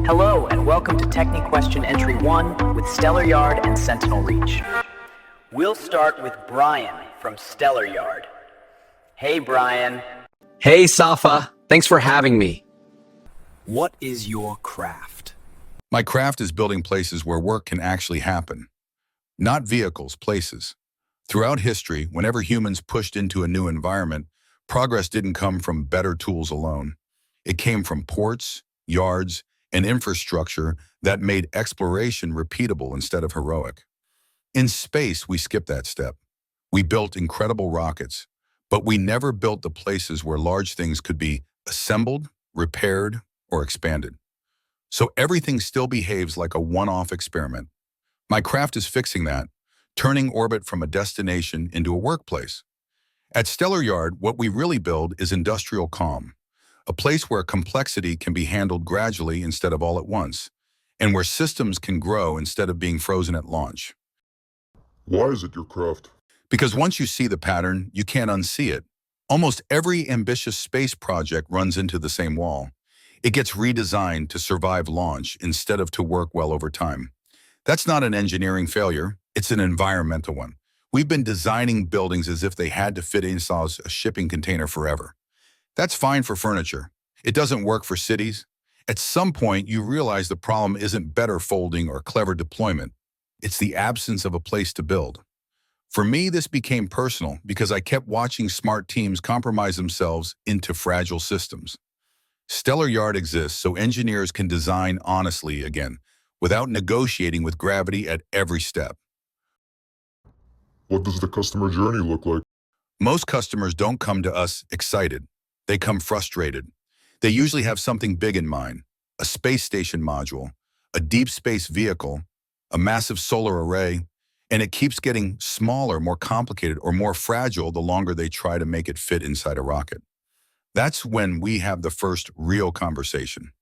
Hello, and welcome to Technique Question Entry 1 with Stellar Yard and Sentinel Reach. We'll start with Brian from Stellar Yard. Hey, Brian. Hey, Safa. Thanks for having me. What is your craft? My craft is building places where work can actually happen. Not vehicles, places. Throughout history, whenever humans pushed into a new environment, progress didn't come from better tools alone. It came from ports, yards, and infrastructure that made exploration repeatable instead of heroic. In space, we skipped that step. We built incredible rockets, but we never built the places where large things could be assembled, repaired, or expanded. So everything still behaves like a one-off experiment. My craft is fixing that, turning orbit from a destination into a workplace. At Stellar Yard, what we really build is industrial calm, a place where complexity can be handled gradually instead of all at once, and where systems can grow instead of being frozen at launch. Why is it your craft? Because once you see the pattern, you can't unsee it. Almost every ambitious space project runs into the same wall. It gets redesigned to survive launch instead of to work well over time. That's not an engineering failure, it's an environmental one. We've been designing buildings as if they had to fit inside a shipping container forever. That's fine for furniture. It doesn't work for cities. At some point, you realize the problem isn't better folding or clever deployment. It's the absence of a place to build. For me, this became personal because I kept watching smart teams compromise themselves into fragile systems. Stellar Yard exists so engineers can design honestly again, without negotiating with gravity at every step. What does the customer journey look like? Most customers don't come to us excited. They come frustrated. They usually have something big in mind: a space station module, a deep space vehicle, a massive solar array, and it keeps getting smaller, more complicated, or more fragile the longer they try to make it fit inside a rocket. That's when we have the first real conversation.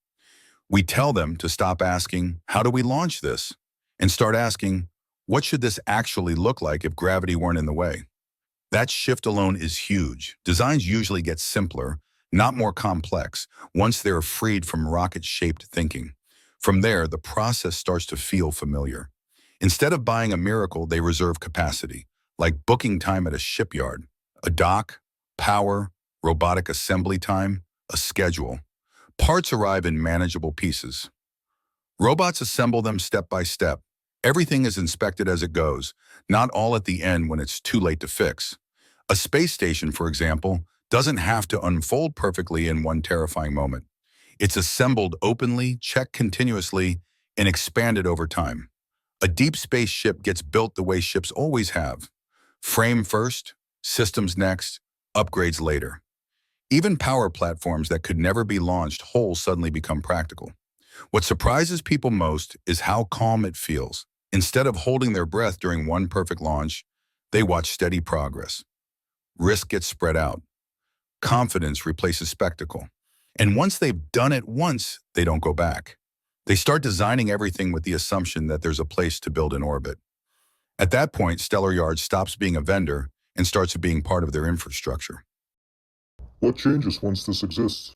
We tell them to stop asking, "How do we launch this?" and start asking, "What should this actually look like if gravity weren't in the way?" That shift alone is huge. Designs usually get simpler, not more complex, once they're freed from rocket-shaped thinking. From there, the process starts to feel familiar. Instead of buying a miracle, they reserve capacity, like booking time at a shipyard, a dock, power, robotic assembly time, a schedule. Parts arrive in manageable pieces. Robots assemble them step by step. Everything is inspected as it goes, not all at the end when it's too late to fix. A space station, for example, doesn't have to unfold perfectly in one terrifying moment. It's assembled openly, checked continuously, and expanded over time. A deep space ship gets built the way ships always have. Frame first, systems next, upgrades later. Even power platforms that could never be launched whole suddenly become practical. What surprises people most is how calm it feels. Instead of holding their breath during one perfect launch, they watch steady progress. Risk gets spread out. Confidence replaces spectacle. And once they've done it once, they don't go back. They start designing everything with the assumption that there's a place to build in orbit. At that point, Stellar Yard stops being a vendor and starts being part of their infrastructure. What changes once this exists?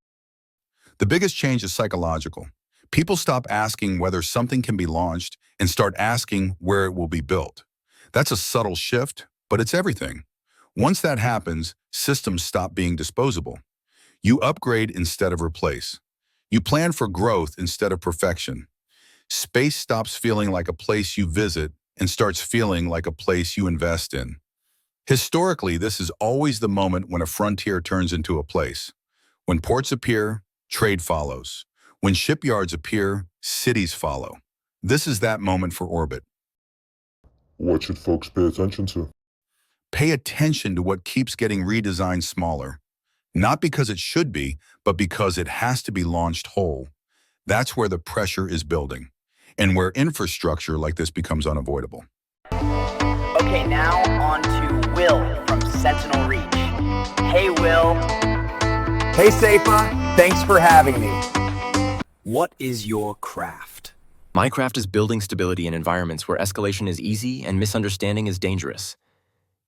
The biggest change is psychological. People stop asking whether something can be launched and start asking where it will be built. That's a subtle shift, but it's everything. Once that happens, systems stop being disposable. You upgrade instead of replace. You plan for growth instead of perfection. Space stops feeling like a place you visit and starts feeling like a place you invest in. Historically, this is always the moment when a frontier turns into a place. When ports appear, trade follows. When shipyards appear, cities follow. This is that moment for orbit. What should folks pay attention to? Pay attention to what keeps getting redesigned smaller. Not because it should be, but because it has to be launched whole. That's where the pressure is building, and where infrastructure like this becomes unavoidable. Okay, now on to Will from Sentinel Reach. Hey, Will. Hey, Safa. Thanks for having me. What is your craft? My craft is building stability in environments where escalation is easy and misunderstanding is dangerous.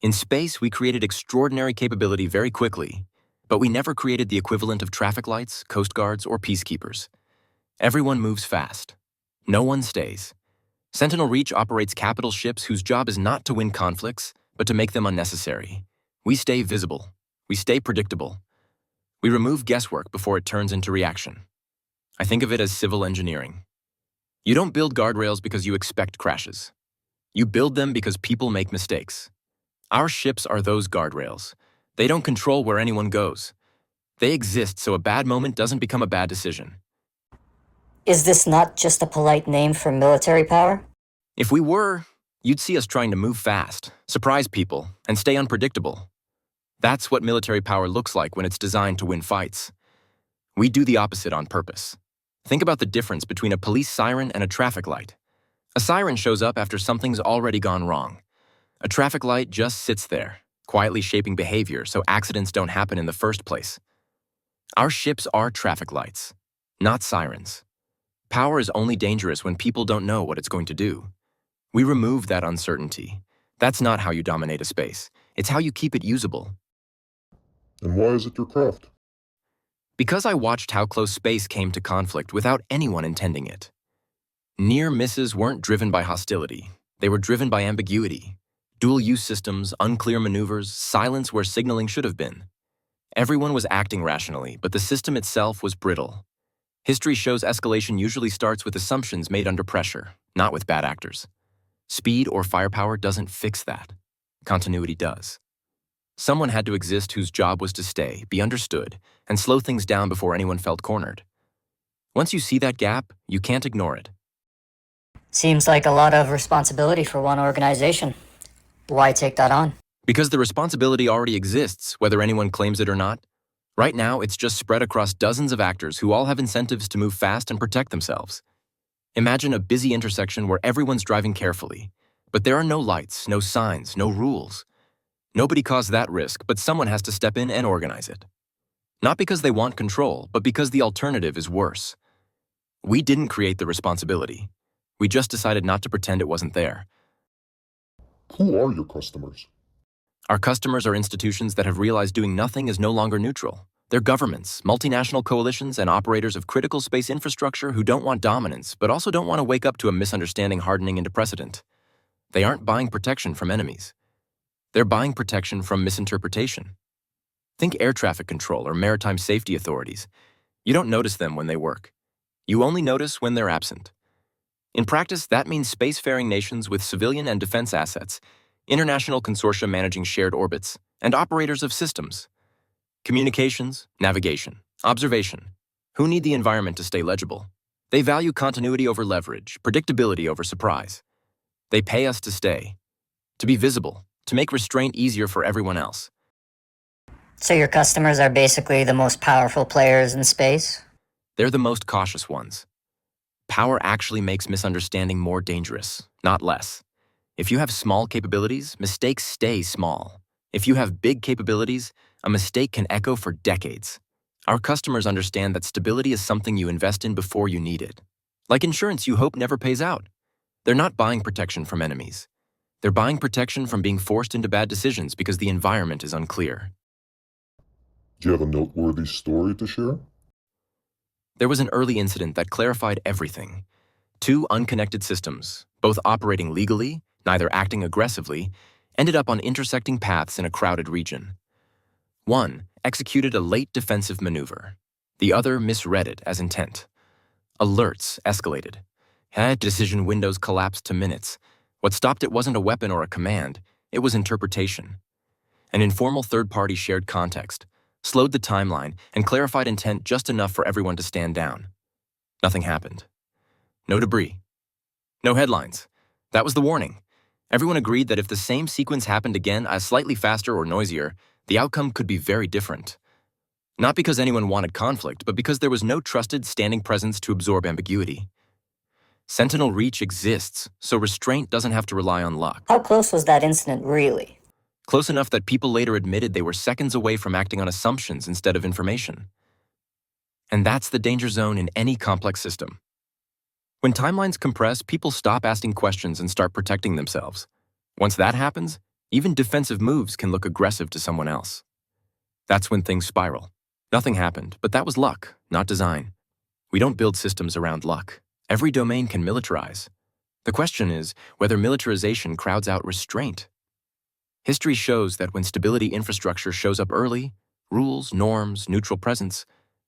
In space, we created extraordinary capability very quickly, but we never created the equivalent of traffic lights, coast guards, or peacekeepers. Everyone moves fast. No one stays. Sentinel Reach operates capital ships whose job is not to win conflicts, but to make them unnecessary. We stay visible. We stay predictable. We remove guesswork before it turns into reaction. I think of it as civil engineering. You don't build guardrails because you expect crashes. You build them because people make mistakes. Our ships are those guardrails. They don't control where anyone goes. They exist so a bad moment doesn't become a bad decision. Is this not just a polite name for military power? If we were, you'd see us trying to move fast, surprise people, and stay unpredictable. That's what military power looks like when it's designed to win fights. We do the opposite on purpose. Think about the difference between a police siren and a traffic light. A siren shows up after something's already gone wrong. A traffic light just sits there, quietly shaping behavior so accidents don't happen in the first place. Our ships are traffic lights, not sirens. Power is only dangerous when people don't know what it's going to do. We remove that uncertainty. That's not how you dominate a space. It's how you keep it usable. And why is it your craft? Because I watched how close space came to conflict without anyone intending it. Near misses weren't driven by hostility. They were driven by ambiguity. Dual-use systems, unclear maneuvers, silence where signaling should have been. Everyone was acting rationally, but the system itself was brittle. History shows escalation usually starts with assumptions made under pressure, not with bad actors. Speed or firepower doesn't fix that. Continuity does. Someone had to exist whose job was to stay, be understood, and slow things down before anyone felt cornered. Once you see that gap, you can't ignore it. Seems like a lot of responsibility for one organization. Why take that on? Because the responsibility already exists, whether anyone claims it or not. Right now, it's just spread across dozens of actors who all have incentives to move fast and protect themselves. Imagine a busy intersection where everyone's driving carefully, but there are no lights, no signs, no rules. Nobody caused that risk, but someone has to step in and organize it. Not because they want control, but because the alternative is worse. We didn't create the responsibility. We just decided not to pretend it wasn't there. Who are your customers? Our customers are institutions that have realized doing nothing is no longer neutral. They're governments, multinational coalitions, and operators of critical space infrastructure who don't want dominance, but also don't want to wake up to a misunderstanding hardening into precedent. They aren't buying protection from enemies. They're buying protection from misinterpretation. Think air traffic control or maritime safety authorities. You don't notice them when they work. You only notice when they're absent. In practice, that means spacefaring nations with civilian and defense assets, international consortia managing shared orbits, and operators of systems. Communications, navigation, observation. Who need the environment to stay legible? They value continuity over leverage, predictability over surprise. They pay us to stay, to be visible, to make restraint easier for everyone else. So your customers are basically the most powerful players in space? They're the most cautious ones. Power actually makes misunderstanding more dangerous, not less. If you have small capabilities, mistakes stay small. If you have big capabilities, a mistake can echo for decades. Our customers understand that stability is something you invest in before you need it. Like insurance you hope never pays out. They're not buying protection from enemies. They're buying protection from being forced into bad decisions because the environment is unclear. Do you have a noteworthy story to share? There was an early incident that clarified everything. Two unconnected systems, both operating legally, neither acting aggressively, ended up on intersecting paths in a crowded region. One executed a late defensive maneuver. The other misread it as intent. Alerts escalated. Decision windows collapsed to minutes. What stopped it wasn't a weapon or a command, it was interpretation. An informal third-party shared context, slowed the timeline, and clarified intent just enough for everyone to stand down. Nothing happened. No debris. No headlines. That was the warning. Everyone agreed that if the same sequence happened again, slightly faster or noisier, the outcome could be very different. Not because anyone wanted conflict, but because there was no trusted standing presence to absorb ambiguity. Sentinel Reach exists, so restraint doesn't have to rely on luck. How close was that incident really? Close enough that people later admitted they were seconds away from acting on assumptions instead of information. And that's the danger zone in any complex system. When timelines compress, people stop asking questions and start protecting themselves. Once that happens, even defensive moves can look aggressive to someone else. That's when things spiral. Nothing happened, but that was luck, not design. We don't build systems around luck. Every domain can militarize. The question is whether militarization crowds out restraint. History shows that when stability infrastructure shows up early, rules, norms, neutral presence,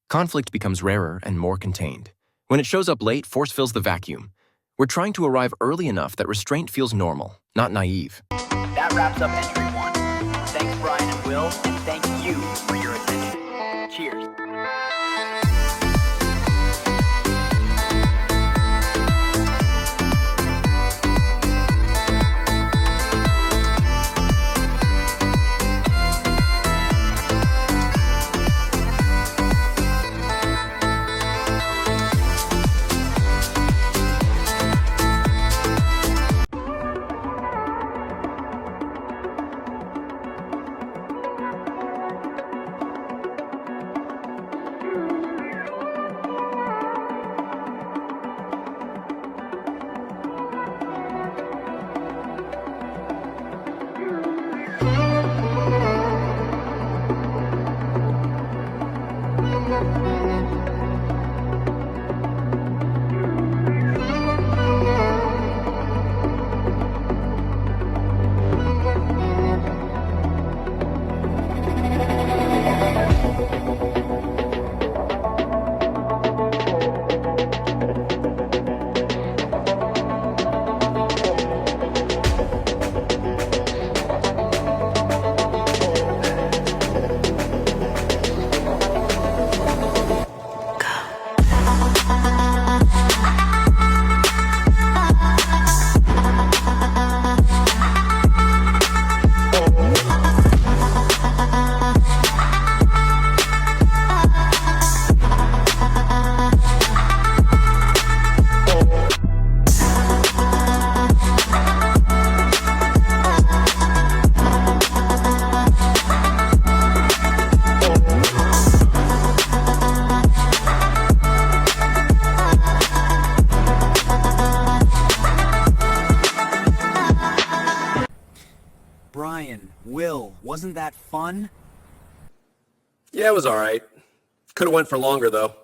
conflict becomes rarer and more contained. When it shows up late, force fills the vacuum. We're trying to arrive early enough that restraint feels normal, not naive. That wraps up entry 1. Thanks, Brian and Will, and thank you for your attention. Cheers. Brian, Will, wasn't that fun? Yeah, it was all right. Could have went for longer, though.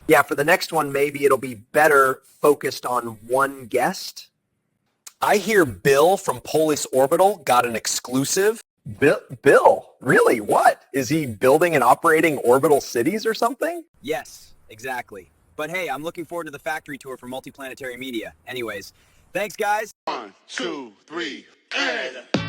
Yeah, for the next one, maybe it'll be better focused on one guest. I hear Bill from Polis Orbital got an exclusive. Bill? Really? What? Is he building and operating orbital cities or something? Yes, exactly. But hey, I'm looking forward to the factory tour for Multiplanetary Media. Anyways, thanks guys. 1, 2, 3, and...